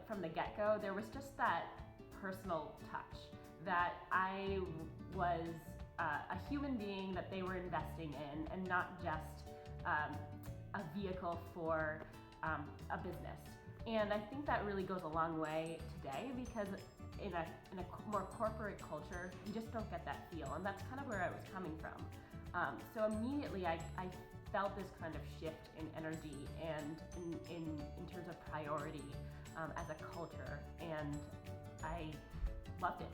from the get-go, there was just that personal touch that I was a human being that they were investing in, and not just a vehicle for a business. And I think that really goes a long way today, because in a more corporate culture, you just don't get that feel, and that's kind of where I was coming from. So immediately I felt this kind of shift in energy and in terms of priority as a culture, and I loved it.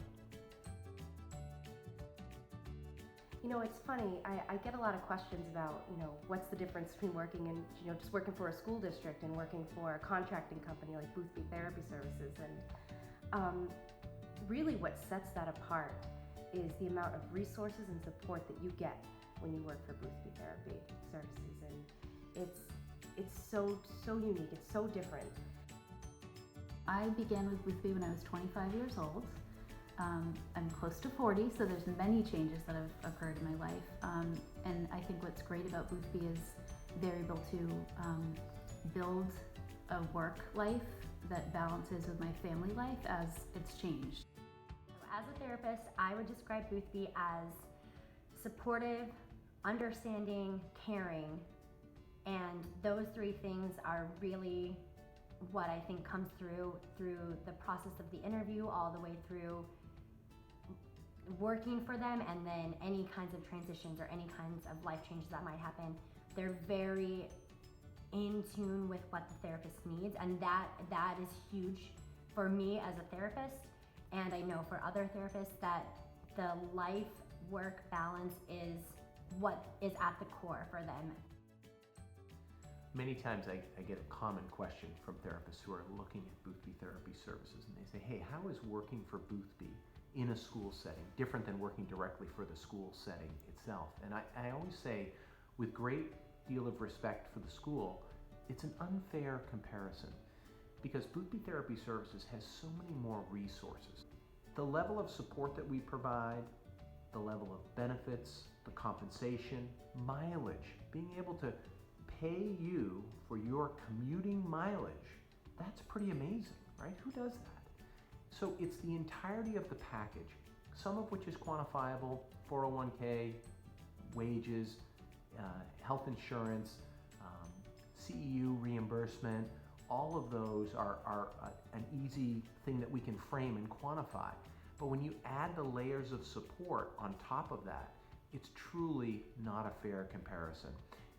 You know, it's funny, I get a lot of questions about, what's the difference between working in, just working for a school district and working for a contracting company like Boothby Therapy Services. And really what sets that apart is the amount of resources and support that you get when you work for Boothby Therapy Services. And it's so unique, it's so different. I began with Boothby when I was 25 years old. I'm close to 40, so there's many changes that have occurred in my life. And I think what's great about Boothby is they're able to build a work life that balances with my family life as it's changed. As a therapist, I would describe Boothby as supportive, understanding, caring, and those three things are really what I think comes through the process of the interview, all the way through working for them, and then any kinds of transitions or any kinds of life changes that might happen. They're very in tune with what the therapist needs, and that is huge for me as a therapist, and I know for other therapists that the life-work balance is what is at the core for them. Many times I get a common question from therapists who are looking at Boothby Therapy Services, and they say, hey, how is working for Boothby in a school setting different than working directly for the school setting itself? And I always say, with great deal of respect for the school, it's an unfair comparison, because Boothby Therapy Services has so many more resources. The level of support that we provide, the level of benefits, the compensation, mileage, being able to pay you for your commuting mileage, that's pretty amazing, right? Who does that? So it's the entirety of the package, some of which is quantifiable: 401k, wages, health insurance, CEU reimbursement. All of those are an easy thing that we can frame and quantify. But when you add the layers of support on top of that, it's truly not a fair comparison.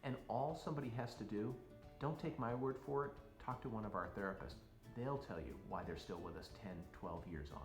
And all somebody has to do, don't take my word for it, talk to one of our therapists. They'll tell you why they're still with us 10, 12 years on.